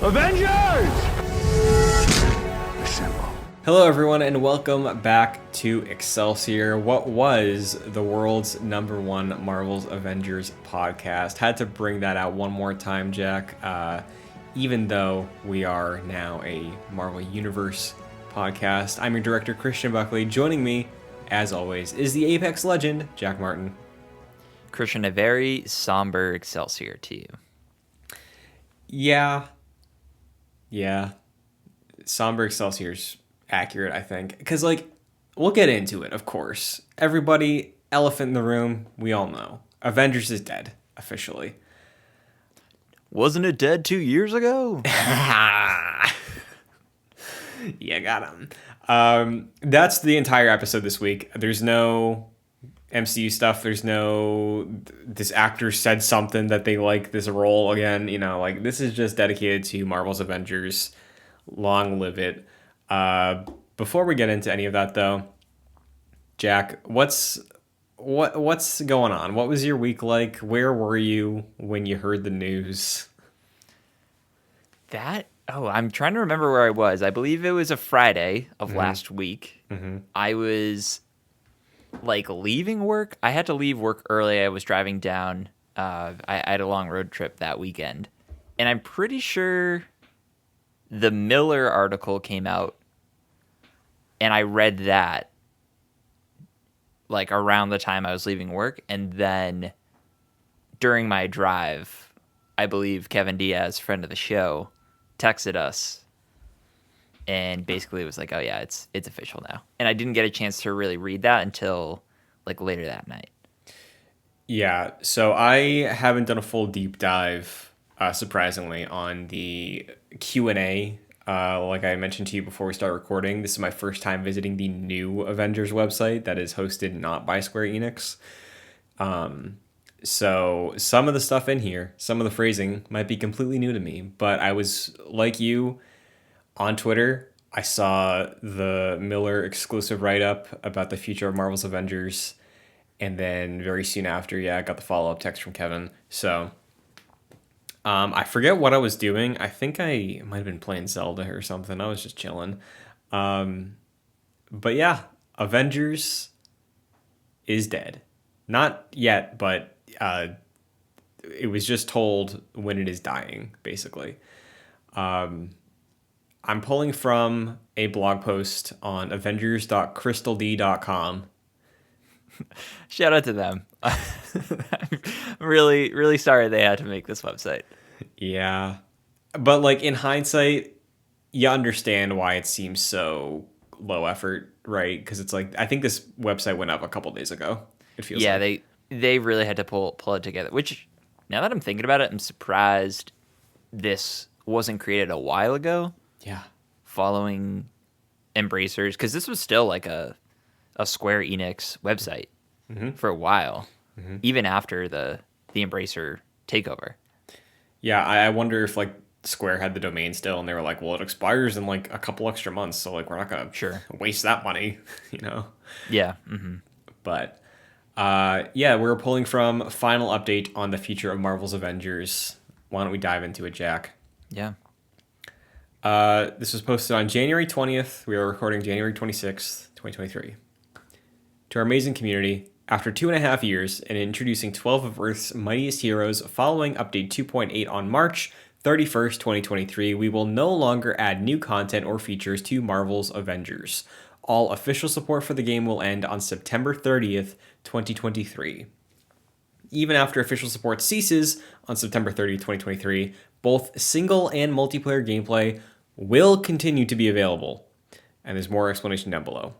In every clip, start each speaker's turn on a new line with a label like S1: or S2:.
S1: Avengers! Assemble.
S2: Hello everyone and welcome back to Excelsior, what was the world's #1 Marvel's Avengers podcast. Had to bring that out one more time, Jack, even though we are now a Marvel Universe podcast. I'm your director, Christian Buckley. Joining me, as always, is the Apex legend, Jack Martin.
S3: Christian, a very somber Excelsior to you.
S2: Yeah. Somber Excelsior's accurate, I think. Because, we'll get into it, of course. Everybody, elephant in the room, we all know. Avengers is dead, officially.
S3: Wasn't it dead 2 years ago?
S2: Yeah, got him. That's the entire episode this week. There's no MCU stuff. There's no, this actor said something that they like this role again. This is just dedicated to Marvel's Avengers. Long live it. Before we get into any of that, though, Jack, what's going on? What was your week like? Where were you when you heard the news?
S3: I'm trying to remember where I was. I believe it was a Friday of last week.
S2: Mm-hmm.
S3: I was leaving work. I had to leave work early. I was driving down. I had a long road trip that weekend. And I'm pretty sure the Miller article came out. And I read that around the time I was leaving work. And then during my drive, I believe Kevin Diaz, friend of the show, texted us and basically was like, oh yeah, it's official now. And I didn't get a chance to really read that until later that night.
S2: Yeah, so I haven't done a full deep dive, surprisingly, on the Q&A. Like I mentioned to you before we start recording, this is my first time visiting the new Avengers website that is hosted not by Square Enix. So some of the stuff in here, some of the phrasing might be completely new to me, but I was, like you, on Twitter. I saw the Miller exclusive write-up about the future of Marvel's Avengers, and then very soon after, I got the follow-up text from Kevin. So I forget what I was doing. I think I might have been playing Zelda or something. I was just chilling. But yeah, Avengers is dead. Not yet, but it was just told when it is dying, basically. I'm pulling from a blog post on avengers.crystald.com.
S3: Shout out to them. I'm really, really sorry they had to make this website.
S2: Yeah. But in hindsight, you understand why it seems so low effort, right? Because it's I think this website went up a couple days ago. It feels like.
S3: They really had to pull it together, which now that I'm thinking about it, I'm surprised this wasn't created a while ago.
S2: Yeah.
S3: Following Embracers, because this was still a Square Enix website for a while, even after the Embracer takeover.
S2: Yeah, I wonder if Square had the domain still, and they were like, well, it expires in a couple extra months, so we're not gonna waste that money,
S3: Yeah.
S2: But we're pulling from final update on the future of Marvel's Avengers. Why don't we dive into it, Jack?
S3: Yeah.
S2: This was posted on January 20th. We are recording January 26th, 2023. To our amazing community, after 2.5 years and introducing 12 of Earth's mightiest heroes following update 2.8 on March 31st, 2023, we will no longer add new content or features to Marvel's Avengers. All official support for the game will end on September 30th, 2023. Even after official support ceases on September 30th, 2023, both single and multiplayer gameplay will continue to be available. And there's more explanation down below.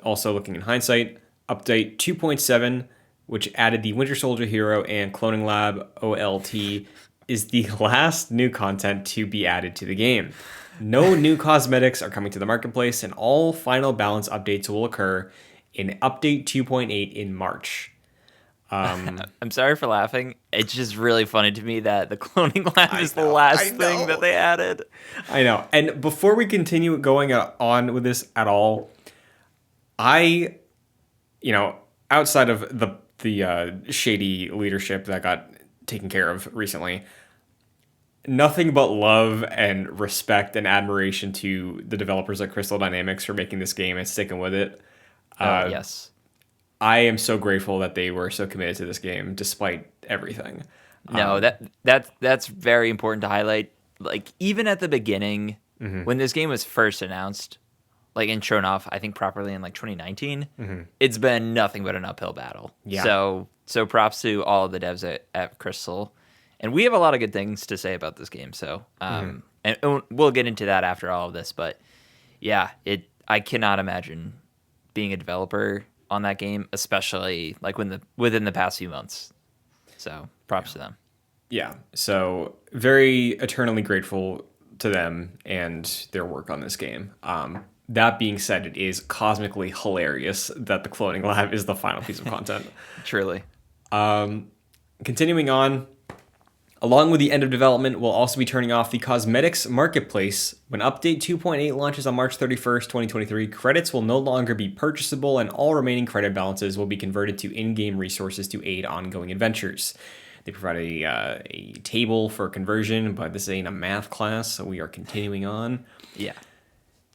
S2: Also, looking in hindsight, update 2.7, which added the Winter Soldier hero and Cloning Lab OLT, is the last new content to be added to the game. No new cosmetics are coming to the marketplace, and all final balance updates will occur in update 2.8 in March.
S3: I'm sorry for laughing. It's just really funny to me that the cloning lab is the last thing that they added.
S2: I know. And before we continue going on with this at all, outside of the shady leadership that got taken care of recently, nothing but love and respect and admiration to the developers at Crystal Dynamics for making this game and sticking with it.
S3: Oh
S2: Uh,
S3: yes.
S2: I am so grateful that they were so committed to this game despite everything.
S3: No, that's very important to highlight. Like even at the beginning, when this game was first announced, like and shown off, I think properly in like 2019, it's been nothing but an uphill battle.
S2: Yeah.
S3: So props to all of the devs at Crystal, and we have a lot of good things to say about this game. So and we'll get into that after all of this, but yeah, I cannot imagine being a developer on that game, especially like within the past few months. So props to them.
S2: Yeah, so very eternally grateful to them and their work on this game. That being said, it is cosmically hilarious that the cloning lab is the final piece of content.
S3: Truly.
S2: Continuing on, along with the end of development, we'll also be turning off the cosmetics marketplace. When Update 2.8 launches on March 31st, 2023, credits will no longer be purchasable and all remaining credit balances will be converted to in-game resources to aid ongoing adventures. They provide a table for conversion, but this ain't a math class, so we are continuing on.
S3: Yeah.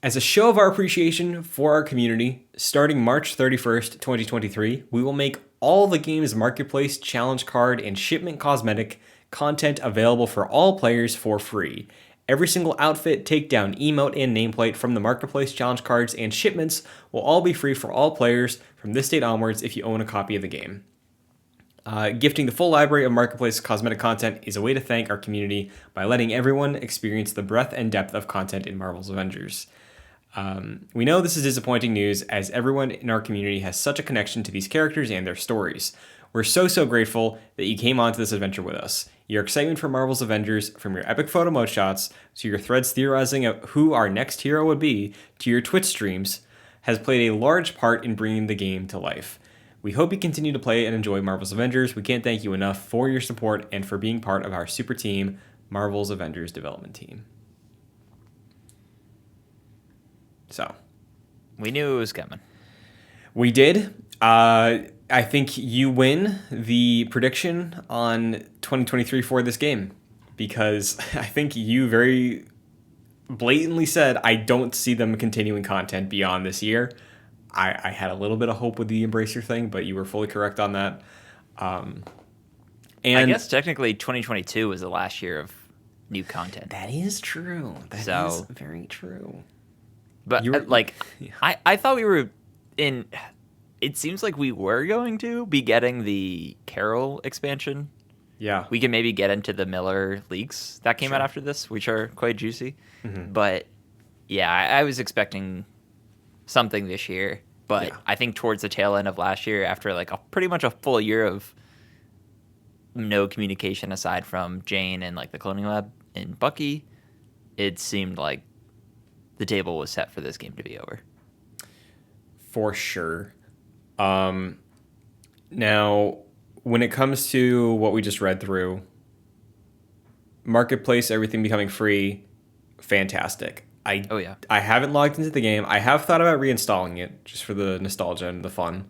S2: As a show of our appreciation for our community, starting March 31st, 2023, we will make all the game's marketplace, challenge card, and shipment cosmetic content available for all players for free. Every single outfit, takedown, emote, and nameplate from the marketplace, challenge cards, and shipments will all be free for all players from this date onwards if you own a copy of the game. Gifting the full library of marketplace cosmetic content is a way to thank our community by letting everyone experience the breadth and depth of content in Marvel's Avengers. We know this is disappointing news as everyone in our community has such a connection to these characters and their stories. We're so grateful that you came onto this adventure with us. Your excitement for Marvel's Avengers, from your epic photo mode shots to your threads theorizing of who our next hero would be to your Twitch streams, has played a large part in bringing the game to life. We hope you continue to play and enjoy Marvel's Avengers. We can't thank you enough for your support and for being part of our super team, Marvel's Avengers development team. So,
S3: We knew it was coming.
S2: we did. I think you win the prediction on 2023 for this game because I think you very blatantly said, I don't see them continuing content beyond this year. I had a little bit of hope with the Embracer thing, but you were fully correct on that. And
S3: I guess technically 2022 was the last year of new content.
S2: that is true. That is very true.
S3: But
S2: You were- Yeah.
S3: I thought we were in. It seems like we were going to be getting the Carol expansion.
S2: Yeah.
S3: We can maybe get into the Miller leaks that came out
S2: Sure.
S3: after this, which are quite juicy.
S2: Mhm.
S3: But yeah, I was expecting something this year. But
S2: Yeah.
S3: I think towards the tail end of last year, after like pretty much a full year of no communication aside from Jane and like the cloning lab and Bucky, it seemed like the table was set for this game to be over.
S2: For sure. Now, when it comes to what we just read through, marketplace, everything becoming free, fantastic.
S3: Oh, yeah.
S2: I haven't logged into the game. I have thought about reinstalling it just for the nostalgia and the fun.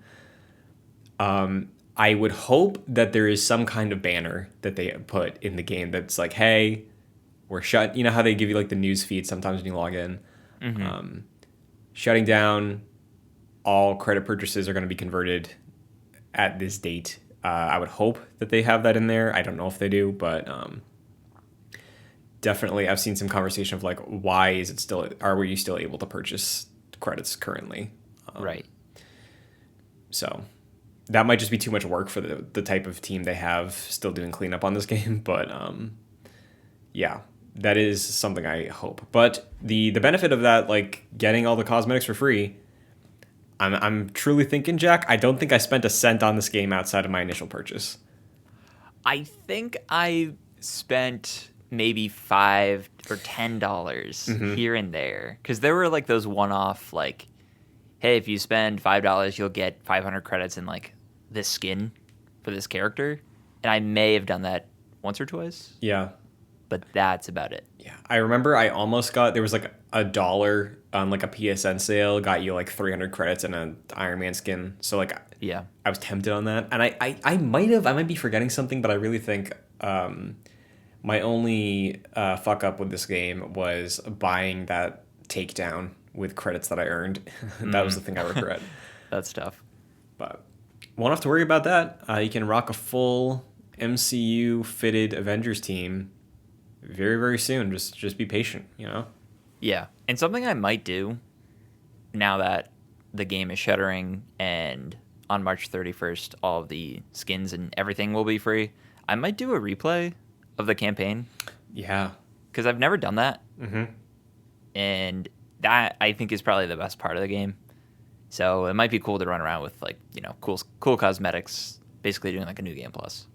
S2: I would hope that there is some kind of banner that they put in the game that's like, hey, we're shut. You know how they give you like the news feed sometimes when you log in? Shutting down, all credit purchases are going to be converted at this date. I would hope that they have that in there. I don't know if they do, but definitely I've seen some conversation of like, why is it still, are you still able to purchase credits currently?
S3: Right.
S2: So that might just be too much work for the type of team they have still doing cleanup on this game. But yeah, that is something I hope. But the benefit of that, like getting all the cosmetics for free, I'm truly thinking, Jack, I don't think I spent a cent on this game outside of my initial purchase.
S3: I think I spent maybe $5 or $10 here and there because there were like those one-off like, hey, if you spend $5, you'll get 500 credits in like this skin for this character, and I may have done that once or twice.
S2: Yeah.
S3: But that's about it.
S2: Yeah. I remember I almost got, there was like $1 on like a PSN sale, got you like 300 credits and an Iron Man skin. So like,
S3: Yeah.
S2: I was tempted on that. And I might be forgetting something, but I really think My only fuck up with this game was buying that takedown with credits that I earned. That was the thing I regret.
S3: That's tough.
S2: But won't have to worry about that. You can rock a full MCU fitted Avengers team very, very soon. Just be patient, you know?
S3: Yeah. And something I might do now that the game is shuttering and on March 31st, all of the skins and everything will be free, I might do a replay of the campaign
S2: Yeah.
S3: because I've never done that.
S2: Mm-hmm.
S3: And that I think is probably the best part of the game. So it might be cool to run around with like, cool cosmetics, basically doing like a new game plus.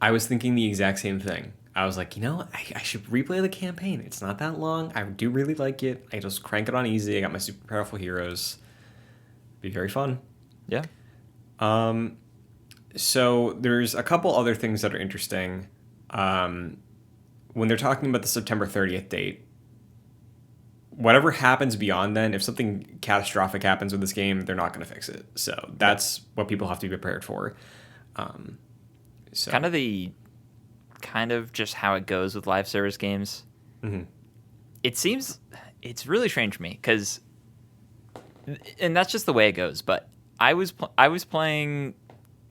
S2: I was thinking the exact same thing. I was like, I should replay the campaign. It's not that long. I do really like it. I just crank it on easy. I got my super powerful heroes. Be very fun.
S3: Yeah.
S2: So there's a couple other things that are interesting. When they're talking about the September 30th date, whatever happens beyond then, if something catastrophic happens with this game, they're not going to fix it. So that's what people have to be prepared for. So
S3: Kind of just how it goes with live service games.
S2: Mm-hmm.
S3: It's really strange for me because, and that's just the way it goes. But I was playing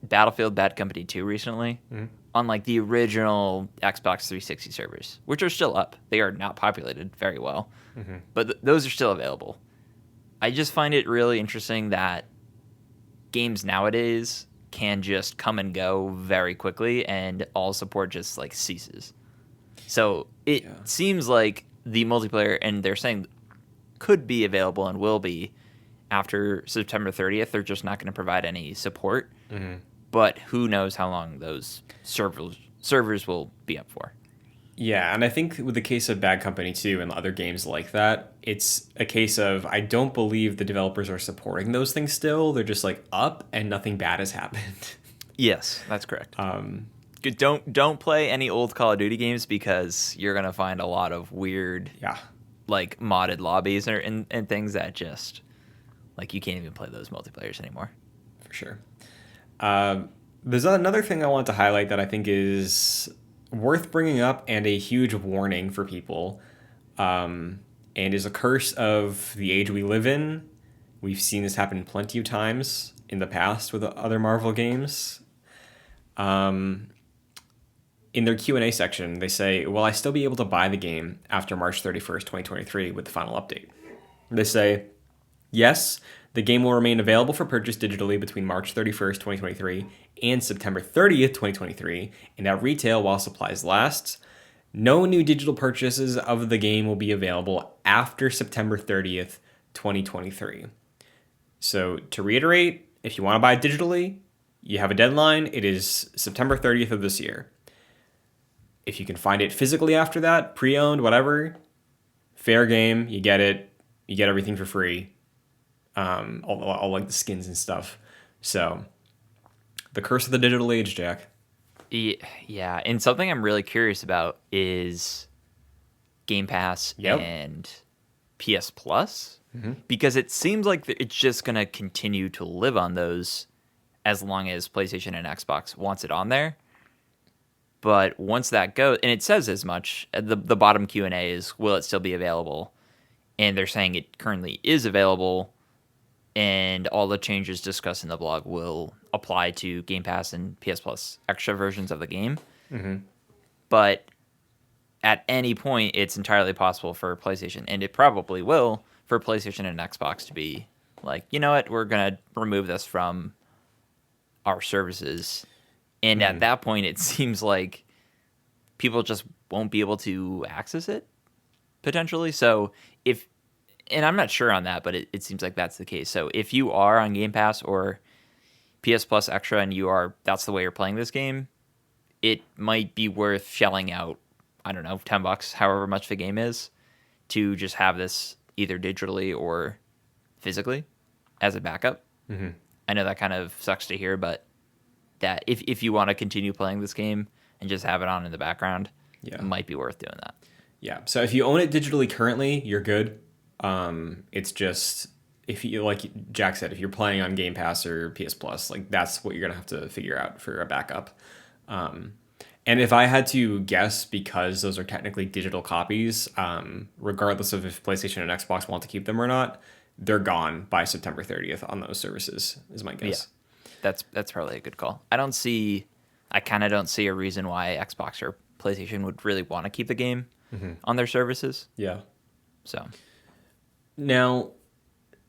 S3: Battlefield Bad Company 2 recently on like the original Xbox 360 servers, which are still up. They are not populated very well, but those are still available. I just find it really interesting that games nowadays can just come and go very quickly and all support just like ceases. So it seems like the multiplayer, and they're saying could be available and will be after September 30th. They're just not going to provide any support. But who knows how long those servers will be up for.
S2: Yeah, and I think with the case of Bad Company 2 and other games like that, it's a case of I don't believe the developers are supporting those things still. They're just like up and nothing bad has happened.
S3: Yes, that's correct. Don't play any old Call of Duty games because you're going to find a lot of weird like modded lobbies and things that just like you can't even play those multiplayers anymore.
S2: For sure. There's another thing I want to highlight that I think is worth bringing up and a huge warning for people, and is a curse of the age we live in. We've seen this happen plenty of times in the past with other Marvel games. In their Q&A section, they say, will I still be able to buy the game after March 31st, 2023 with the final update? They say, yes, the game will remain available for purchase digitally between March 31st, 2023 and September 30th, 2023, and at retail while supplies last. No new digital purchases of the game will be available after September 30th, 2023. So to reiterate, if you want to buy it digitally, you have a deadline. It is September 30th of this year. If you can find it physically after that, pre-owned, whatever, fair game, you get it. You get everything for free. All like the skins and stuff. So, the curse of the digital age, Jack.
S3: Yeah, and something I'm really curious about is Game Pass and PS Plus, because it seems like it's just going to continue to live on those as long as PlayStation and Xbox wants it on there. But once that goes, and it says as much, the bottom Q&A is, will it still be available? And they're saying it currently is available, and all the changes discussed in the blog will apply to Game Pass and PS Plus extra versions of the game. But at any point, it's entirely possible for PlayStation, and it probably will, for PlayStation and Xbox to be like, you know what, we're going to remove this from our services. And at that point, it seems like people just won't be able to access it, potentially. So and I'm not sure on that, but it seems like that's the case. So if you are on Game Pass or PS Plus Extra and that's the way you're playing this game, it might be worth shelling out, I don't know, $10, however much the game is, to just have this either digitally or physically as a backup. I know that kind of sucks to hear, but that if you want to continue playing this game and just have it on in the background, it might be worth doing that.
S2: Yeah. So if you own it digitally currently, you're good. It's just, if you, like Jack said, if you're playing on Game Pass or PS Plus, like that's what you're gonna have to figure out for a backup. And if I had to guess, because those are technically digital copies, regardless of if PlayStation and Xbox want to keep them or not, they're gone by September 30th on those services, is my
S3: Yeah,
S2: guess.
S3: that's probably a good call. I kind of don't see a reason why Xbox or PlayStation would really want to keep the game on their services.
S2: Yeah.
S3: So,
S2: Now,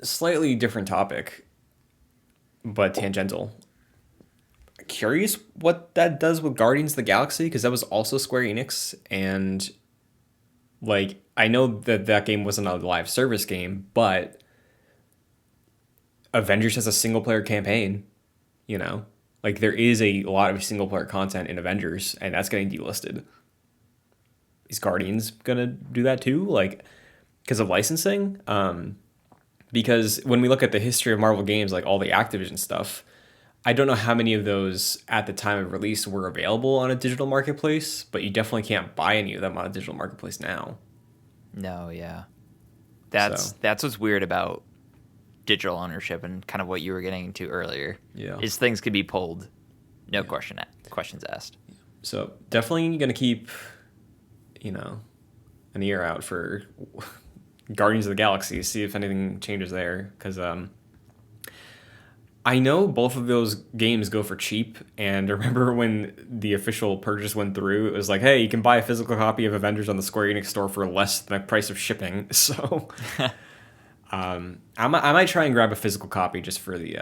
S2: slightly different topic, but tangential. Curious what that does with Guardians of the Galaxy, because that was also Square Enix, and like I know that that game wasn't a live service game, but Avengers has a single player campaign, you know? Like there is a lot of single player content in Avengers, and that's getting delisted. Is Guardians gonna do that too? Like because of licensing? Because when we look at the history of Marvel games, like all the Activision stuff, I don't know how many of those at the time of release were available on a digital marketplace, but you definitely can't buy any of them on a digital marketplace now.
S3: no, yeah.
S2: So
S3: That's what's weird about digital ownership and kind of what you were getting into earlier.
S2: yeah.
S3: Is things could be pulled, no questions asked.
S2: So definitely gonna keep, an ear out for Guardians of the Galaxy, see if anything changes there. Because I know both of those games go for cheap, and I remember when the official purchase went through, it was like, hey, you can buy a physical copy of Avengers on the Square Enix store for less than the price of shipping. So I might try and grab a physical copy just for the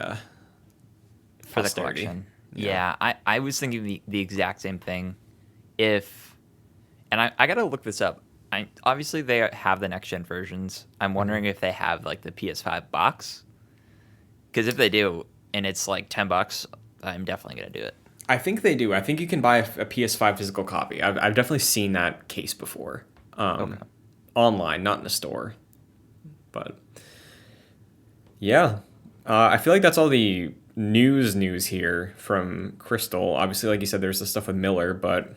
S3: For the
S2: posterity.
S3: collection. Yeah, I was thinking the exact same thing. And I got to look this up. Obviously, they have the next gen versions. I'm wondering if they have like the PS5 box. Because if they do, and it's like $10, I'm definitely gonna do it.
S2: I think they do. I think you can buy a PS5 physical copy. I've definitely seen that case before.
S3: Okay.
S2: Online, not in a store. But yeah, I feel like that's all the news here from Crystal. Obviously, like you said, there's the stuff with Miller, but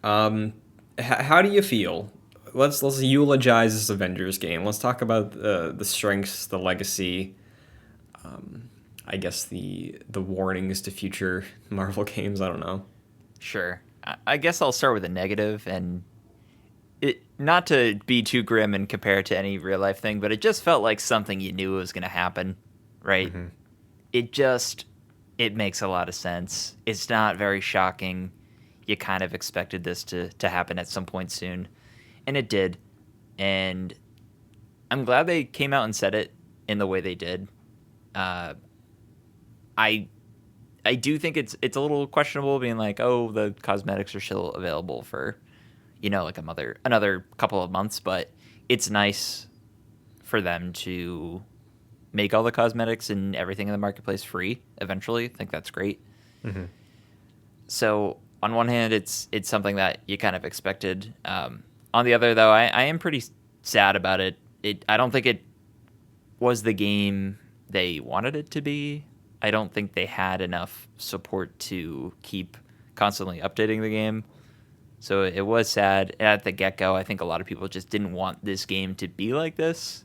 S2: how do you feel? Let's eulogize this Avengers game. Let's talk about the strengths, the legacy. I guess the warnings to future Marvel games. I don't know.
S3: Sure. I guess I'll start with a negative, and not to be too grim and compare it to any real life thing, but it just felt like something you knew was going to happen, right? It makes a lot of sense. It's not very shocking. You kind of expected this to happen at some point soon, and it did. And I'm glad they came out and said it in the way they did. I I do think it's a little questionable being like, oh, the cosmetics are still available for, like another couple of months, but it's nice for them to make all the cosmetics and everything in the marketplace free eventually. I think that's great. So on one hand, it's something that you kind of expected. On the other, though, I am pretty sad about it. I don't think it was the game they wanted it to be. I don't think they had enough support to keep constantly updating the game. So it was sad at the get-go. I think a lot of people just didn't want this game to be like this.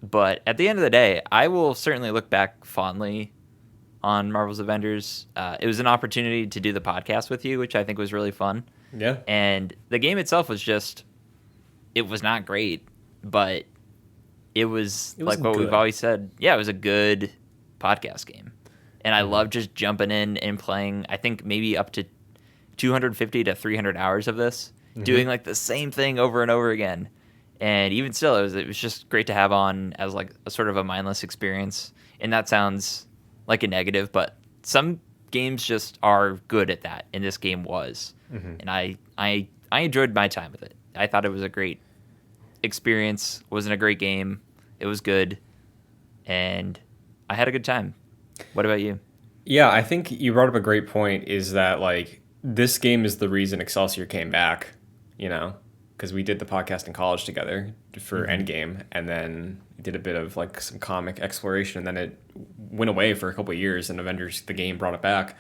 S3: But at the end of the day, I will certainly look back fondly on Marvel's Avengers. It was an opportunity to do the podcast with you, which I think was really fun.
S2: Yeah.
S3: And the game itself was it was not great, but it was like what
S2: good.
S3: we've always said. Yeah, it was a good podcast game. And I love just jumping in and playing, I think maybe up to 250 to 300 hours of this, doing like the same thing over and over again. And even still, it was just great to have on as like a sort of a mindless experience. And that sounds like a negative, but some games just are good at that, and this game was. And I enjoyed my time with it. I thought it was a great experience. It wasn't a great game. It was good, and I had a good time. What about you?
S2: Yeah, I think you brought up a great point, is that like this game is the reason Excelsior came back, because we did the podcast in college together for Endgame, and then did a bit of like some comic exploration, and then it went away for a couple of years, and Avengers the game brought it back.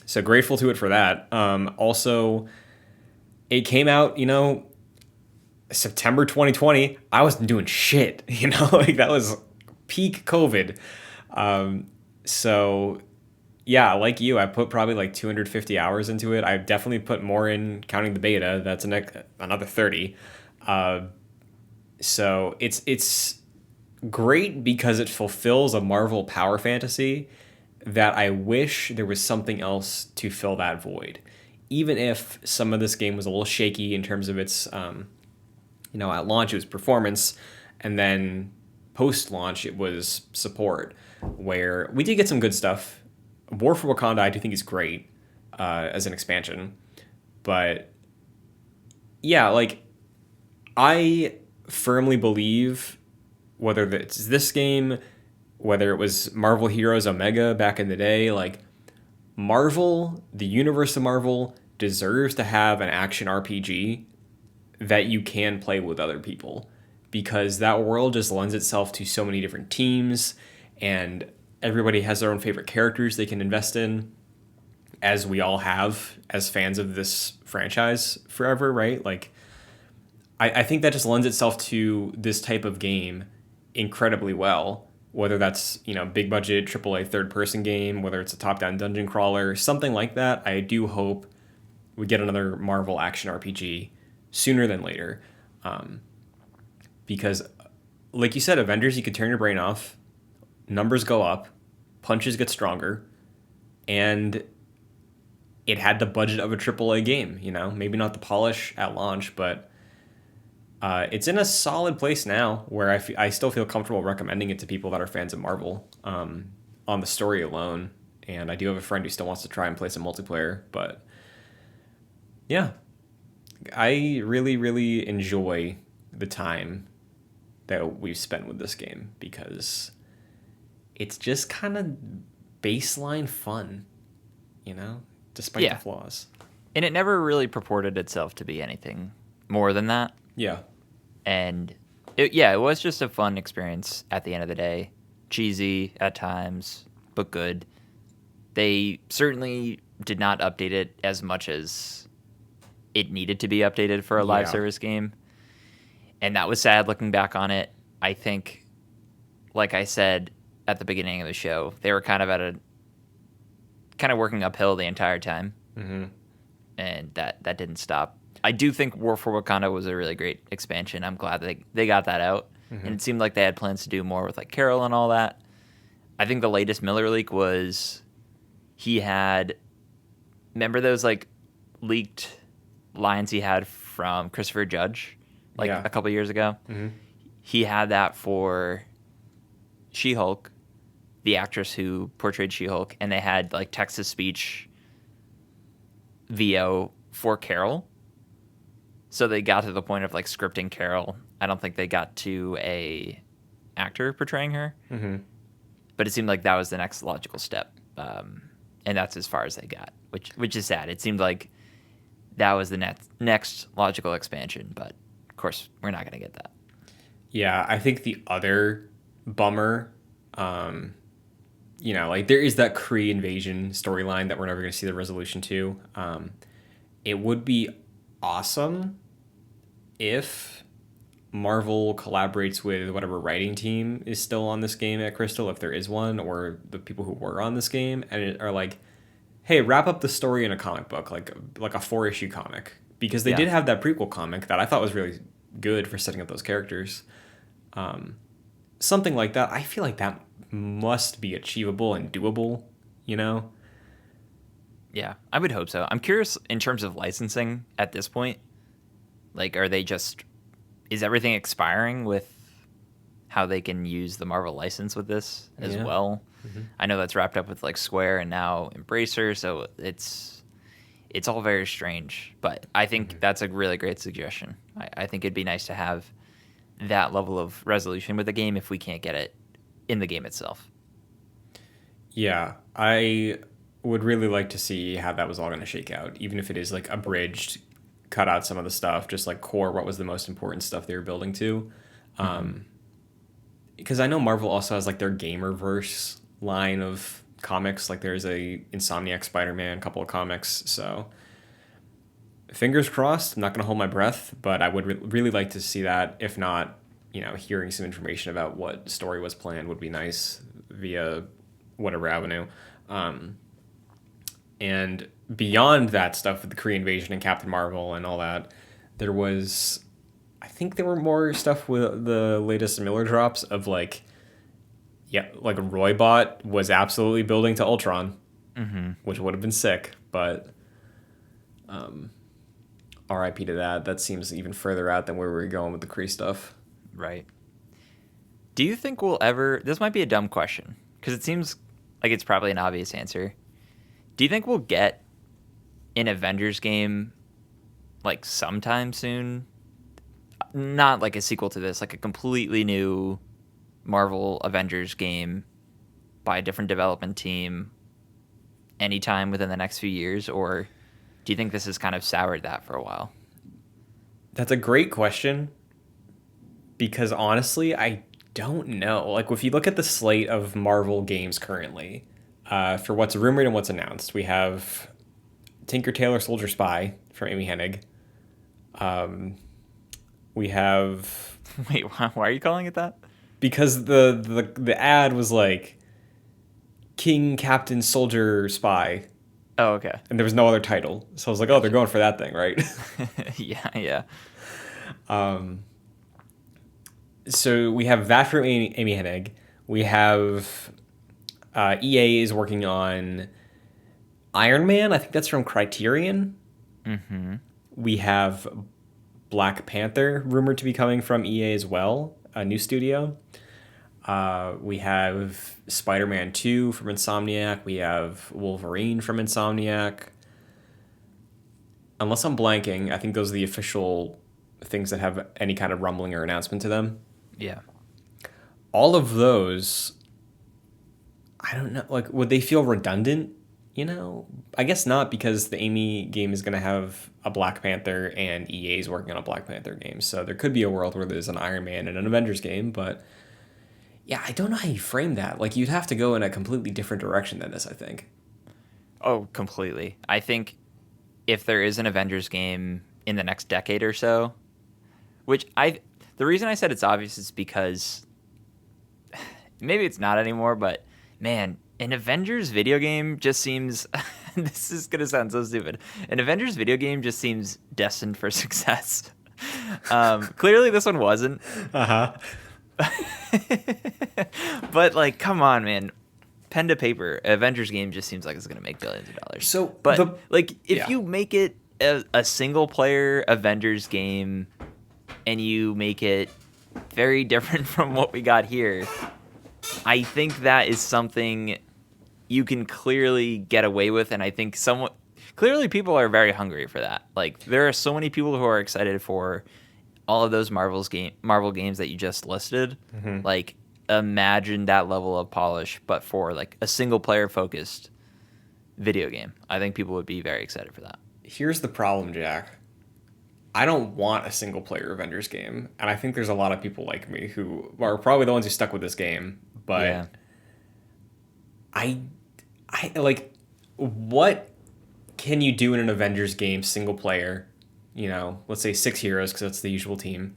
S2: So grateful to it for that. Also, it came out, September 2020. I wasn't doing shit, like that was peak COVID. So Yeah, like you, I put probably like 250 hours into it. I definitely put more in counting the beta. That's another 30. Uh, so it's great because it fulfills a Marvel power fantasy that I wish there was something else to fill that void. Even if some of this game was a little shaky in terms of its, at launch it was performance, and then post launch it was support, where we did get some good stuff. War for Wakanda, I do think is great as an expansion, but yeah, like I firmly believe whether it's this game, whether it was Marvel Heroes Omega back in the day, like Marvel, the universe of Marvel deserves to have an action RPG that you can play with other people because that world just lends itself to so many different teams and everybody has their own favorite characters they can invest in, as we all have as fans of this franchise forever, right? Like I think that just lends itself to this type of game incredibly well. Whether that's big budget AAA third person game, whether it's a top down dungeon crawler, something like that. I do hope we get another Marvel action RPG sooner than later, because like you said, Avengers, you could turn your brain off, numbers go up, punches get stronger, and it had the budget of a AAA game. Maybe not the polish at launch, but it's in a solid place now where I still feel comfortable recommending it to people that are fans of Marvel, on the story alone. And I do have a friend who still wants to try and play some multiplayer. But yeah, I really, really enjoy the time that we've spent with this game because it's just kind of baseline fun, despite the
S3: Yeah.
S2: flaws.
S3: And it never really purported itself to be anything more than that.
S2: Yeah.
S3: And it was just a fun experience at the end of the day. Cheesy at times, but good. They certainly did not update it as much as it needed to be updated for a live
S2: Yeah.
S3: service game. And that was sad looking back on it. I think, like I said at the beginning of the show, they were kind of working uphill the entire time.
S2: Mm-hmm.
S3: And that didn't stop. I do think War for Wakanda was a really great expansion. I'm glad they got that out.
S2: Mm-hmm.
S3: And it seemed like they had plans to do more with like Carol and all that. I think the latest Miller leak was he had, remember those like leaked lines he had from Christopher Judge
S2: Yeah.
S3: a couple years ago?
S2: Mm-hmm.
S3: He had that for She-Hulk, the actress who portrayed She-Hulk, and they had like text-to-speech VO for Carol. So they got to the point of like scripting Carol. I don't think they got to a actor portraying her,
S2: Mm-hmm.
S3: but it seemed like that was the next logical step, and that's as far as they got, which is sad. It seemed like that was the next logical expansion, but of course we're not going to get that.
S2: Yeah, I think the other bummer, like there is that Kree invasion storyline that we're never going to see the resolution to. It would be awesome if Marvel collaborates with whatever writing team is still on this game at Crystal, if there is one, or the people who were on this game, and are like, hey, wrap up the story in a comic book, like a 4-issue comic, because they
S3: Yeah.
S2: did have that prequel comic that I thought was really good for setting up those characters. Something like that. I feel like that must be achievable and doable,
S3: Yeah, I would hope so. I'm curious in terms of licensing at this point. Like, is everything expiring with how they can use the Marvel license with this as
S2: Yeah.
S3: well?
S2: Mm-hmm.
S3: I know that's wrapped up with like Square and now Embracer, so it's all very strange. But I think that's a really great suggestion. I think it'd be nice to have that level of resolution with the game if we can't get it in the game itself.
S2: Yeah, I would really like to see how that was all going to shake out, even if it is like abridged, cut out some of the stuff, just like core what was the most important stuff they were building to. Because I know Marvel also has like their Gamerverse line of comics, like there's a Insomniac Spider-Man, a couple of comics, so fingers crossed. I'm not going to hold my breath, but I would really like to see that. If not, hearing some information about what story was planned would be nice via whatever avenue. And beyond that stuff with the Kree invasion and Captain Marvel and all that, there was, I think there were more stuff with the latest Miller drops of like, yeah, like Roybot was absolutely building to Ultron, which would have been sick, but RIP to that. That seems even further out than where we were going with the Kree stuff.
S3: Right. Do you think we'll ever... This might be a dumb question, because it seems like it's probably an obvious answer. Do you think we'll get an Avengers game, like, sometime soon? Not like a sequel to this, like a completely new Marvel Avengers game by a different development team anytime within the next few years? Or do you think this has kind of soured that for a while?
S2: That's a great question, because honestly, I don't know. Like, if you look at the slate of Marvel games currently, for what's rumored and what's announced, we have Tinker Tailor Soldier Spy from Amy Hennig. We have...
S3: Wait, why are you calling it that?
S2: Because the ad was like King Captain Soldier Spy,
S3: Oh, okay.
S2: and there was no other title. So I was like, oh, they're going for that thing, right?
S3: Yeah.
S2: So we have that from Amy Hennig. We have EA is working on Iron Man. I think that's from Criterion.
S3: Mm-hmm.
S2: We have Black Panther rumored to be coming from EA as well, a new studio. We have Spider-Man 2 from Insomniac. We have Wolverine from Insomniac. Unless I'm blanking, I think those are the official things that have any kind of rumbling or announcement to them.
S3: Yeah.
S2: All of those, I don't know, like, would they feel redundant? You know, I guess not, because the Amy game is going to have a Black Panther and EA is working on a Black Panther game. So there could be a world where there's an Iron Man and an Avengers game, but yeah, I don't know how you frame that. Like, you'd have to go in a completely different direction than this, I think.
S3: Oh, completely. I think if there is an Avengers game in the next decade or so, the reason I said it's obvious is because maybe it's not anymore, but man, an Avengers video game just seems, this is going to sound so stupid. An Avengers video game just seems destined for success. Clearly this one wasn't.
S2: Uh-huh.
S3: But like, come on, man. Pen to paper, Avengers game just seems like it's going to make billions of dollars.
S2: So,
S3: but if you make it a single player Avengers game and you make it very different from what we got here, I think that is something you can clearly get away with, and I think clearly people are very hungry for that. Like, there are so many people who are excited for all of those Marvel games that you just listed.
S2: Mm-hmm.
S3: Like, imagine that level of polish, but for like a single player focused video game. I think people would be very excited for that.
S2: Here's the problem, Jack. I don't want a single player Avengers game, and I think there's a lot of people like me who are probably the ones who stuck with this game, but
S3: Yeah.
S2: I like, what can you do in an Avengers game single player, you know, let's say 6 heroes because that's the usual team,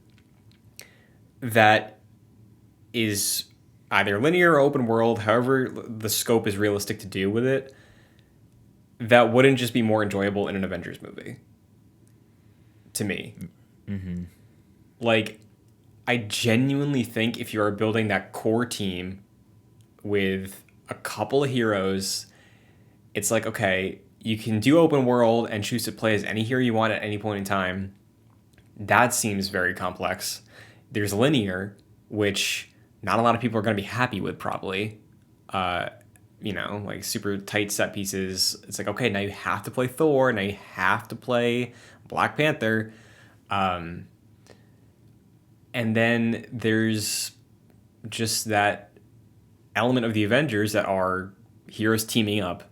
S2: that is either linear or open world, however the scope is realistic to do with it, that wouldn't just be more enjoyable in an Avengers movie, to me.
S3: Mm-hmm.
S2: Like, I genuinely think if you are building that core team with a couple of heroes, it's like, okay, you can do open world and choose to play as any hero you want at any point in time. That seems very complex. There's linear, which not a lot of people are going to be happy with, probably. You know, like super tight set pieces. It's like, okay, now you have to play Thor. Now you have to play Black Panther. And then there's just that element of the Avengers that are heroes teaming up,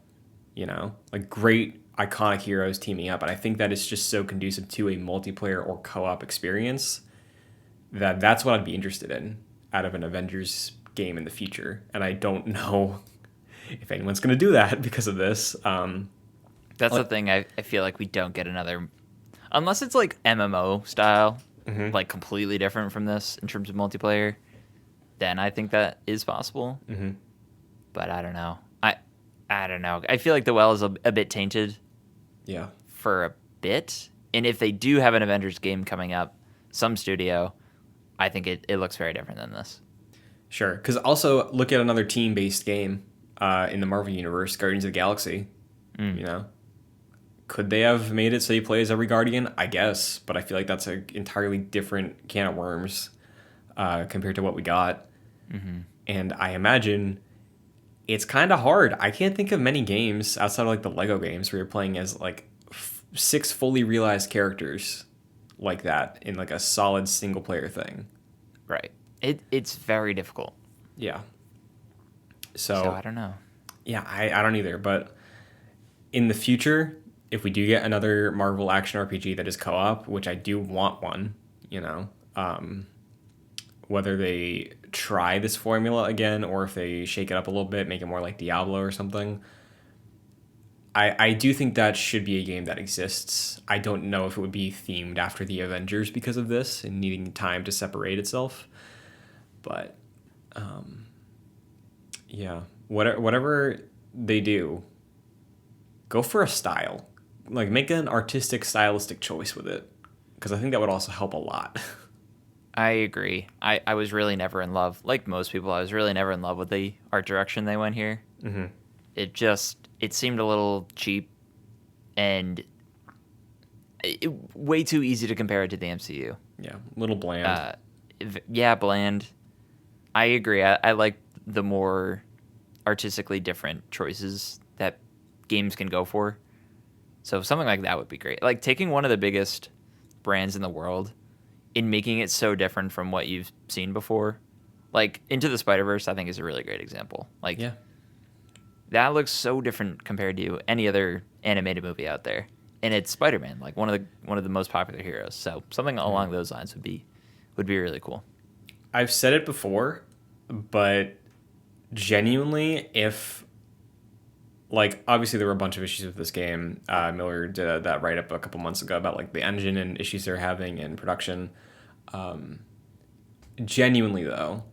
S2: you know, like great iconic heroes teaming up. And I think that is just so conducive to a multiplayer or co-op experience that that's what I'd be interested in out of an Avengers game in the future. And I don't know if anyone's going to do that because of this.
S3: That's the thing. I feel like we don't get another, unless it's like MMO style,
S2: Mm-hmm.
S3: like completely different from this in terms of multiplayer. Then I think that is possible.
S2: Mm-hmm.
S3: But I don't know. I don't know. I feel like the well is a bit tainted
S2: Yeah.
S3: for a bit. And if they do have an Avengers game coming up, some studio, I think it looks very different than this.
S2: Sure. Because also look at another team-based game in the Marvel Universe, Guardians of the Galaxy. You know, could they have made it so you play as every Guardian? I guess, but I feel like that's an entirely different can of worms compared to what we got. And I imagine it's kind of hard. I can't think of many games outside of like the Lego games where you're playing as like six fully realized characters like that in like a solid single player thing.
S3: Right. It's very difficult.
S2: Yeah.
S3: So
S2: So,
S3: I don't know.
S2: yeah, I don't either. But in the future, if we do get another Marvel action RPG that is co op, which I do want one, you know, whether they try this formula again or if they shake it up a little bit, make it more like Diablo or something, I do think that should be a game that exists. I don't know if it would be themed after the Avengers because of this and needing time to separate itself. But yeah, whatever they do, go for a style. Like make an artistic, stylistic choice with it, because I think that would also help a lot.
S3: I agree. I was really never in love, like most people, I was really never in love with the art direction they went here. It seemed a little cheap and way too easy to compare it to the MCU.
S2: Yeah, a little bland.
S3: Yeah, bland. I agree. I like the more artistically different choices that games can go for. So something like that would be great. Like taking one of the biggest brands in the world and making it so different from what you've seen before. Like Into the Spider-Verse, I think is a really great example. Like
S2: Yeah.
S3: that looks so different compared to any other animated movie out there. And it's Spider-Man, like one of the most popular heroes. So something along those lines would be really cool.
S2: I've said it before, but genuinely, if like obviously there were a bunch of issues with this game. Miller did that write up a couple months ago about like the engine and issues they're having in production. Genuinely though,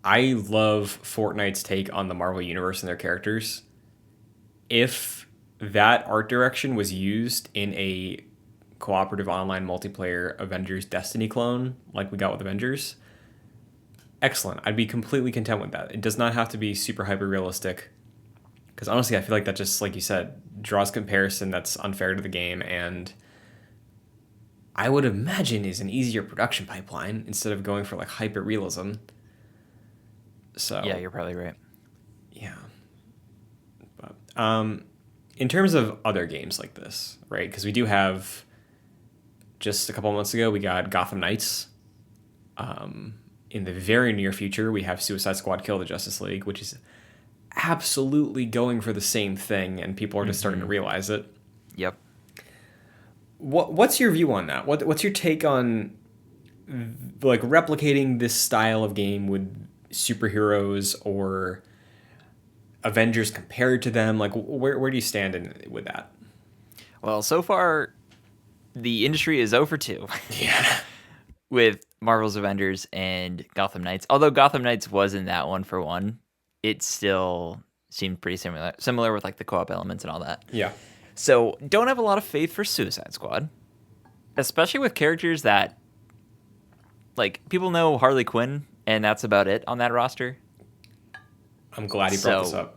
S2: I love Fortnite's take on the Marvel universe and their characters. If that art direction was used in a cooperative online multiplayer Avengers Destiny clone like we got with Avengers, excellent. I'd be completely content with that. It does not have to be super hyper realistic. Because honestly, I feel like that just, like you said, draws comparison that's unfair to the game, and I would imagine is an easier production pipeline instead of going for like hyper realism. So
S3: Yeah, you're probably right.
S2: yeah. But in terms of other games like this, right? Because we do have just a couple months ago we got Gotham Knights. In the very near future, we have Suicide Squad: Kill the Justice League, which is absolutely going for the same thing, and people are just starting to realize it.
S3: Yep.
S2: What's your view on that? What's your take on like replicating this style of game with superheroes or Avengers compared to them? Like where do you stand with that?
S3: Well, so far the industry is 0 for 2
S2: Yeah.
S3: with Marvel's Avengers and Gotham Knights. Although Gotham Knights was in that one for one, it still seemed pretty similar with like the co-op elements and all that.
S2: Yeah.
S3: So don't have a lot of faith for Suicide Squad, especially with characters that like people know Harley Quinn and that's about it on that roster.
S2: I'm glad he brought this up.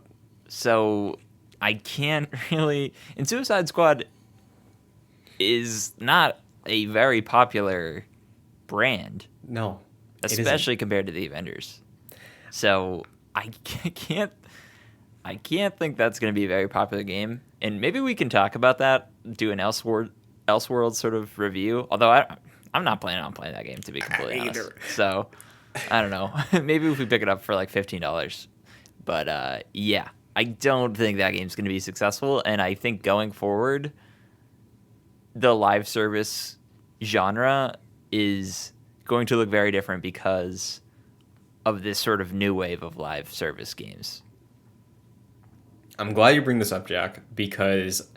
S3: So I can't really. And Suicide Squad is not a very popular brand,
S2: No.
S3: especially compared to the Avengers. So I can't think that's going to be a very popular game. And maybe we can talk about that, do an Elseworld sort of review. Although I'm not planning on playing that game, to be completely honest.
S2: Either.
S3: So I don't know. Maybe if we pick it up for like $15. But yeah, I don't think that game's going to be successful. And I think going forward, the live service genre is going to look very different because of this sort of new wave of live service games.
S2: I'm glad you bring this up, Jack, because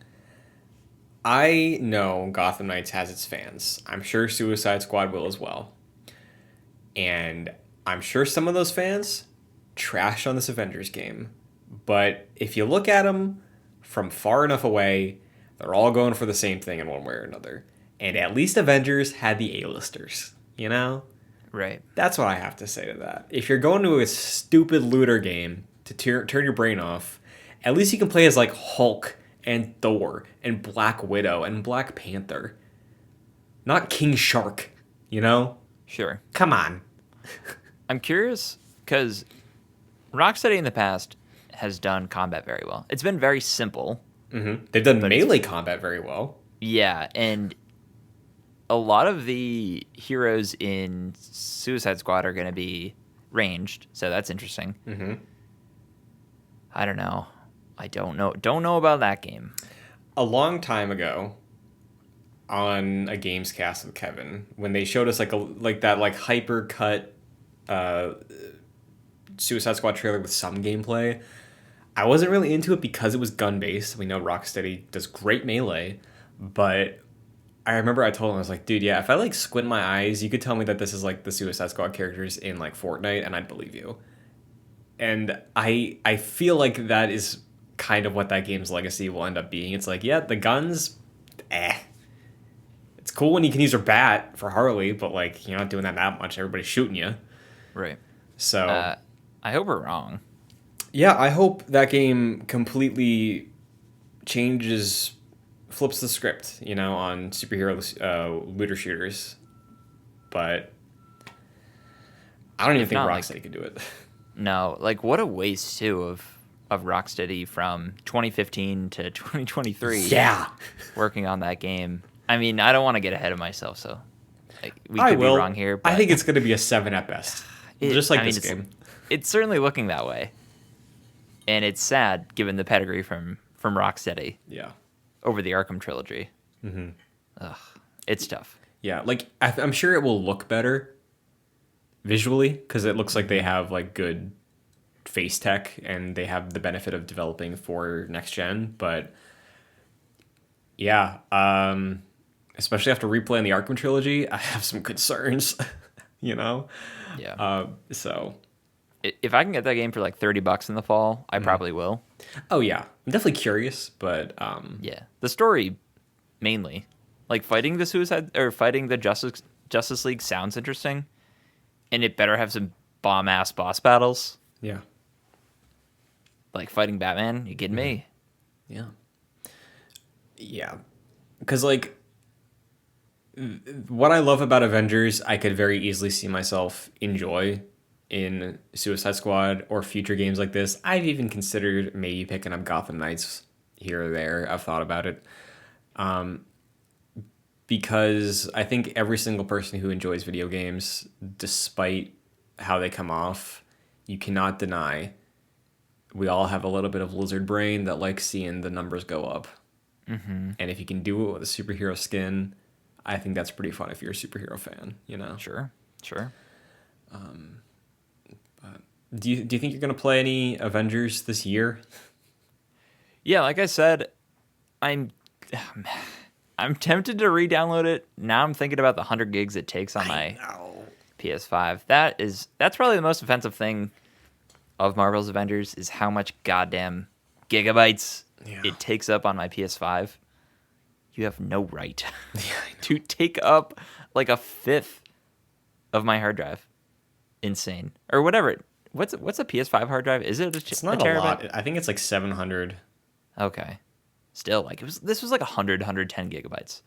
S2: I know Gotham Knights has its fans. I'm sure Suicide Squad will as well. And I'm sure some of those fans trashed on this Avengers game. But if you look at them from far enough away, they're all going for the same thing in one way or another. And at least Avengers had the A-listers, you know?
S3: Right.
S2: That's what I have to say to that. If you're going to a stupid looter game to turn your brain off, at least you can play as like Hulk and Thor and Black Widow and Black Panther. Not King Shark, you know?
S3: Sure.
S2: Come on.
S3: I'm curious because Rocksteady in the past has done combat very well. It's been very simple.
S2: They've done melee combat very well.
S3: Yeah, and a lot of the heroes in Suicide Squad are going to be ranged, so that's interesting. I don't know. I don't know. Don't know about that game.
S2: A long time ago, on a games cast with Kevin, when they showed us like that hyper cut Suicide Squad trailer with some gameplay, I wasn't really into it because it was gun based. We know Rocksteady does great melee, but I remember I told him, I was like, dude, yeah, if I like squint my eyes, you could tell me that this is like the Suicide Squad characters in like Fortnite, and I'd believe you. And I feel like that is kind of what that game's legacy will end up being. It's like, yeah, the guns, it's cool when you can use your bat for Harley, but like you're not doing that much. Everybody's shooting you.
S3: Right.
S2: So
S3: I hope we're wrong.
S2: yeah, I hope that game completely flips the script, you know, on superhero looter shooters. But I don't even think
S3: not,
S2: Rocksteady could do it.
S3: No, like what a waste too of Rocksteady from 2015 to 2023.
S2: Yeah.
S3: Working on that game. I mean, I don't want to get ahead of myself, so like, we could be wrong here. But
S2: I think it's going to be a 7 at best. Just like this game.
S3: It's certainly looking that way. And it's sad, given the pedigree from Rocksteady.
S2: Yeah.
S3: Over the Arkham trilogy. Ugh, it's tough.
S2: Yeah, like I'm sure it will look better visually because it looks like they have like good face tech and they have the benefit of developing for next gen. But yeah, especially after replaying the Arkham trilogy, I have some concerns. You know.
S3: Yeah.
S2: So.
S3: If I can get that game for like $30 in the fall, I probably will.
S2: Oh yeah, I'm definitely curious, but
S3: yeah, the story mainly, like fighting the Justice League sounds interesting, and it better have some bomb ass boss battles.
S2: Yeah,
S3: like fighting Batman. You kidding me?
S2: Yeah, yeah, because like what I love about Avengers, I could very easily see myself enjoy in Suicide Squad or future games like this. I've even considered maybe picking up Gotham Knights here or there. I've thought about it. Because I think every single person who enjoys video games, despite how they come off, you cannot deny we all have a little bit of lizard brain that likes seeing the numbers go up. And if you can do it with a superhero skin, I think that's pretty fun if you're a superhero fan, you know?
S3: Sure.
S2: Do you think you're going to play any Avengers this year?
S3: Yeah, like I said, I'm tempted to re-download it. Now I'm thinking about the 100 gigs it takes on my PS5. That's probably the most offensive thing of Marvel's Avengers is how much goddamn gigabytes it takes up on my PS5. You have no right to take up like a fifth of my hard drive. Insane. Or whatever. What's a PS5 hard drive? Is it
S2: It's not a lot. I think it's like 700.
S3: Okay. Still, like this was like 110 gigabytes.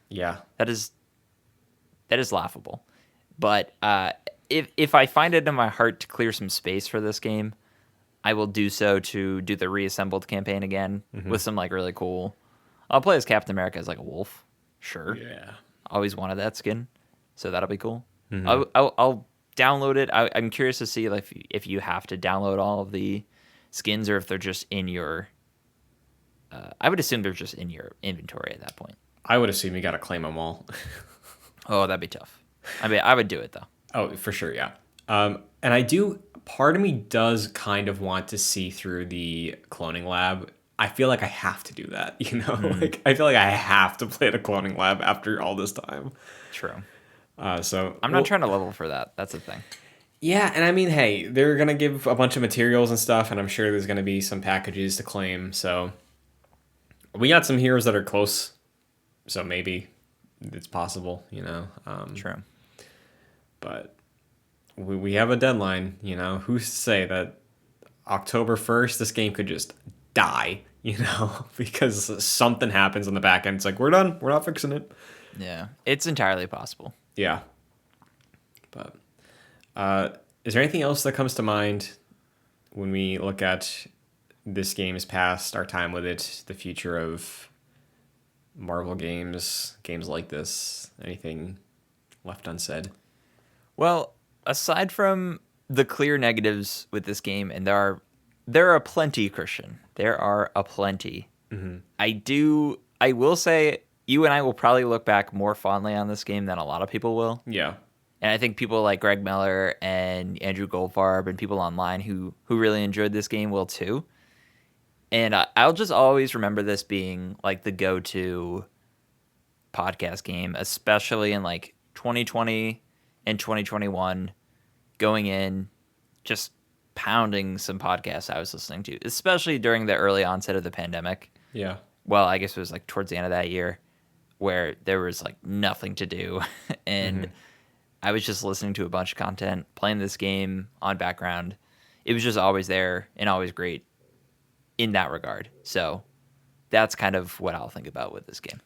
S2: Yeah.
S3: That is laughable. But if I find it in my heart to clear some space for this game, I will do so to do the reassembled campaign again with some like really cool. I'll play as Captain America as like a wolf. Sure.
S2: Yeah.
S3: Always wanted that skin, so that'll be cool. I'll download it. I'm curious to see like if you have to download all of the skins or if they're just in your. I would assume they're just in your inventory at that point.
S2: I would assume you got to claim them all.
S3: Oh, that'd be tough. I mean, I would do it though.
S2: Oh, for sure, yeah. And I do. Part of me does kind of want to see through the cloning lab. I feel like I have to do that, you know. Like I feel like I have to play the cloning lab after all this time.
S3: True.
S2: So
S3: I'm not trying to level for that. That's the thing.
S2: Yeah, and I mean, hey, they're gonna give a bunch of materials and stuff, and I'm sure there's gonna be some packages to claim. So we got some heroes that are close, so maybe it's possible,
S3: True.
S2: But we have a deadline, Who's to say that October 1st this game could just die, because something happens on the back end. It's like we're done, we're not fixing it.
S3: Yeah, it's entirely possible.
S2: Yeah, but uh, is there anything else that comes to mind when we look at this game's past, our time with it, the future of Marvel games like this? Anything left unsaid?
S3: Well, aside from the clear negatives with this game, and there are plenty, Christian. There are a plenty. I will say, you and I will probably look back more fondly on this game than a lot of people will.
S2: Yeah.
S3: And I think people like Greg Miller and Andrew Goldfarb and people online who really enjoyed this game will too. And I'll just always remember this being like the go-to podcast game, especially in like 2020 and 2021, going in, just pounding some podcasts I was listening to, especially during the early onset of the pandemic.
S2: Yeah.
S3: Well, I guess it was like towards the end of that year where there was like nothing to do. And I was just listening to a bunch of content, playing this game on background. It was just always there and always great in that regard. So that's kind of what I'll think about with this game.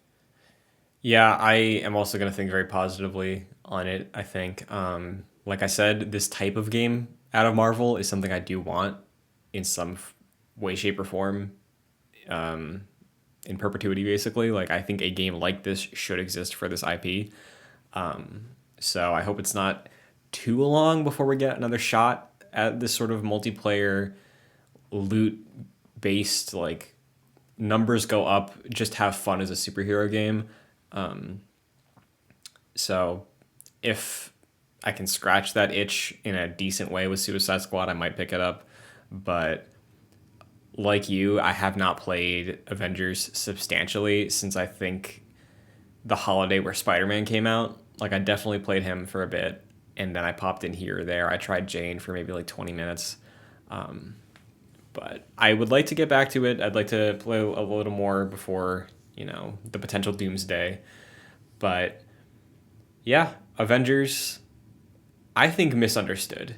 S2: Yeah, I am also going to think very positively on it. I think, like I said, this type of game out of Marvel is something I do want in some way, shape, or form, in perpetuity, basically. Like, I think a game like this should exist for this IP. So I hope it's not too long before we get another shot at this sort of multiplayer loot based, like, numbers go up, just have fun as a superhero game. So if I can scratch that itch in a decent way with Suicide Squad, I might pick it up. But like you, I have not played Avengers substantially since I think the holiday where Spider-Man came out. Like I definitely played him for a bit, and then I popped in here or there. I tried Jane for maybe like 20 minutes. But I would like to get back to it. I'd like to play a little more before, the potential doomsday. But yeah, Avengers, I think misunderstood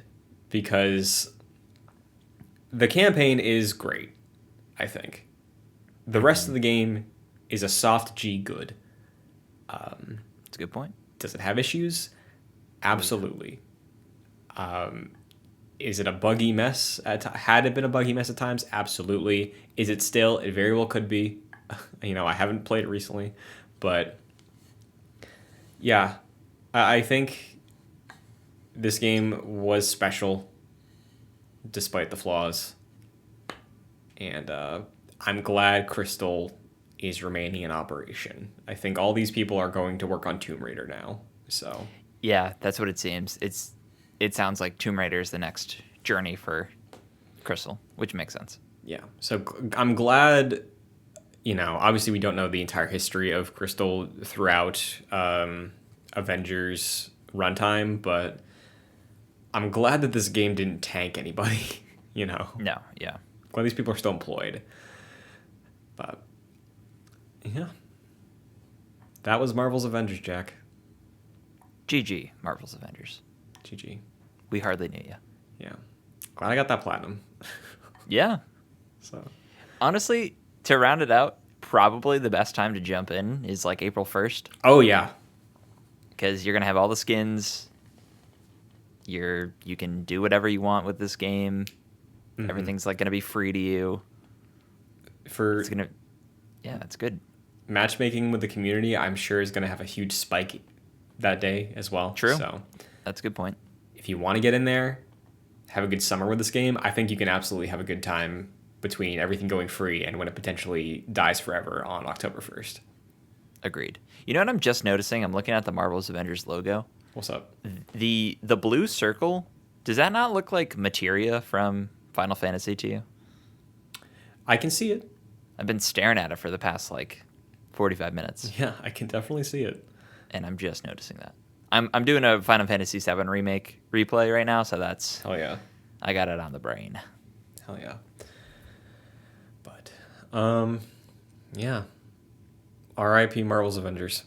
S2: because the campaign is great, I think. The rest of the game is a soft G good.
S3: That's a good point.
S2: Does it have issues? Absolutely. Is it a buggy mess? Had it been a buggy mess at times? Absolutely. Is it still? It very well could be. I haven't played it recently, but yeah, I think this game was special despite the flaws, and I'm glad Crystal is remaining in operation. I think all these people are going to work on Tomb Raider now. So
S3: Yeah, that's what it seems. It sounds like Tomb Raider is the next journey for Crystal, which makes sense.
S2: yeah, so I'm glad. Obviously we don't know the entire history of Crystal throughout Avengers runtime, but I'm glad that this game didn't tank anybody.
S3: No, yeah.
S2: Glad these people are still employed. But yeah, that was Marvel's Avengers, Jack.
S3: GG, Marvel's Avengers.
S2: GG.
S3: We hardly knew you.
S2: Yeah, glad I got that platinum.
S3: Yeah.
S2: So
S3: Honestly, to round it out, probably the best time to jump in is like April 1st.
S2: oh yeah,
S3: Because you're going to have all the skins. You can do whatever you want with this game. Everything's like going to be free to you.
S2: for
S3: Yeah, it's good.
S2: matchmaking with the community, I'm sure is going to have a huge spike that day as well.
S3: True.
S2: So
S3: That's a good point.
S2: if you want to get in there, have a good summer with this game, I think you can absolutely have a good time between everything going free and when it potentially dies forever on October 1st.
S3: Agreed. You know what I'm just noticing? I'm looking at the Marvel's Avengers logo.
S2: What's up?
S3: The blue circle, does that not look like materia from Final Fantasy to you?
S2: I can see it.
S3: I've been staring at it for the past like 45 minutes,
S2: Yeah, I can definitely see it.
S3: and I'm just noticing that. I'm doing a Final Fantasy VII remake replay right now, so
S2: Hell yeah.
S3: I got it on the brain.
S2: Hell yeah. But, yeah. R.I.P. Marvel's Avengers.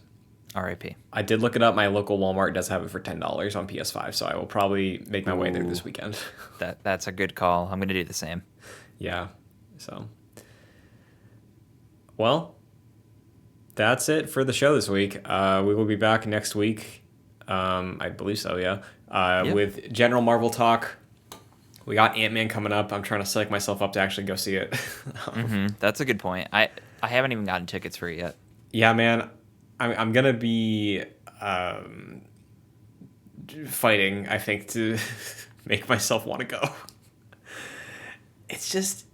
S3: R.I.P.
S2: I did look it up. My local Walmart does have it for $10 on PS5, so I will probably make my way there this weekend.
S3: That's a good call. I'm gonna do the same.
S2: Yeah. So, well, that's it for the show this week. We will be back next week. I believe so, yeah.
S3: Yep.
S2: With general Marvel talk. We got Ant-Man coming up. I'm trying to psych myself up to actually go see it.
S3: That's a good point. I haven't even gotten tickets for it yet.
S2: Yeah, man. I'm going to be fighting, I think, to make myself want to go. It's just...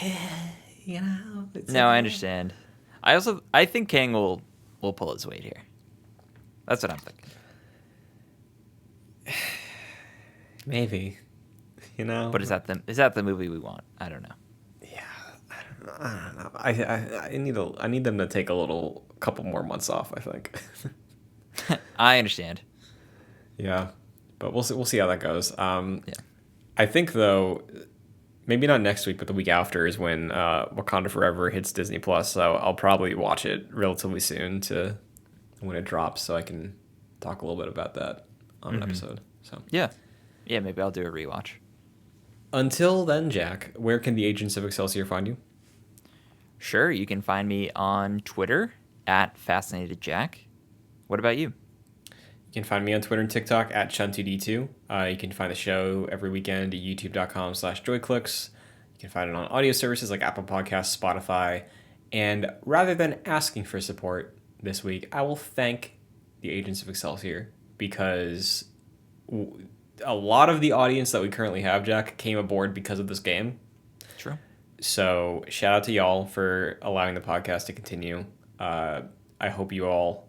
S2: It's
S3: No, I understand. I think Kang will pull his weight here. That's what I'm thinking.
S2: Maybe.
S3: But is that the movie we want? I don't know.
S2: Yeah, I don't know. I need them to take a couple more months off, I think.
S3: I understand.
S2: Yeah, but we'll see how that goes.
S3: Yeah.
S2: I think though, maybe not next week, but the week after is when Wakanda Forever hits Disney Plus. So I'll probably watch it relatively soon when it drops, so I can talk a little bit about that on an episode. So
S3: Yeah, maybe I'll do a rewatch.
S2: Until then, Jack, where can the agents of Excelsior find you?
S3: Sure, you can find me on Twitter at FascinatedJack. What about you?
S2: You can find me on Twitter and TikTok at Chun2D2. You can find the show every weekend at youtube.com/joyclicks. You can find it on audio services like Apple Podcasts, Spotify. And rather than asking for support this week, I will thank the agents of Excelsior because a lot of the audience that we currently have, Jack, came aboard because of this game.
S3: True.
S2: So shout out to y'all for allowing the podcast to continue. I hope you all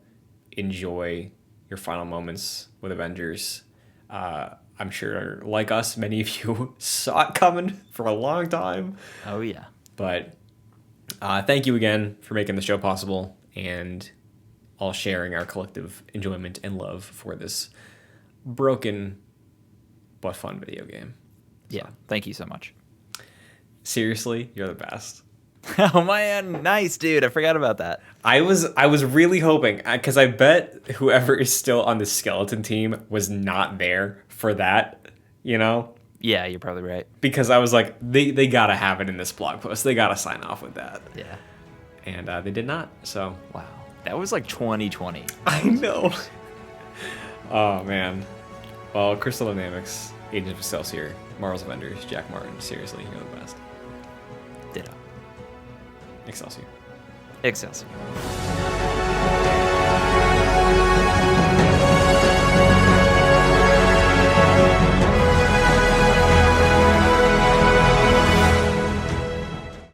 S2: enjoy your final moments with Avengers. I'm sure, like us, many of you saw it coming for a long time.
S3: Oh, yeah.
S2: But thank you again for making the show possible and all sharing our collective enjoyment and love for this broken but fun video game.
S3: Yeah, thank you so much.
S2: Seriously, you're the best.
S3: Oh, man, nice, dude. I forgot about that.
S2: I was really hoping, because I bet whoever is still on the skeleton team was not there for that,
S3: Yeah, you're probably right.
S2: Because I was like, they gotta have it in this blog post. They gotta sign off with that.
S3: Yeah.
S2: And they did not, so.
S3: Wow. That was like 2020.
S2: I know. Oh, man. Well, Crystal Dynamics, Agents of Excelsior, Marvel's Avengers, Jack Martin. Seriously, you're the best.
S3: Ditto.
S2: Excelsior.
S3: Excelsior.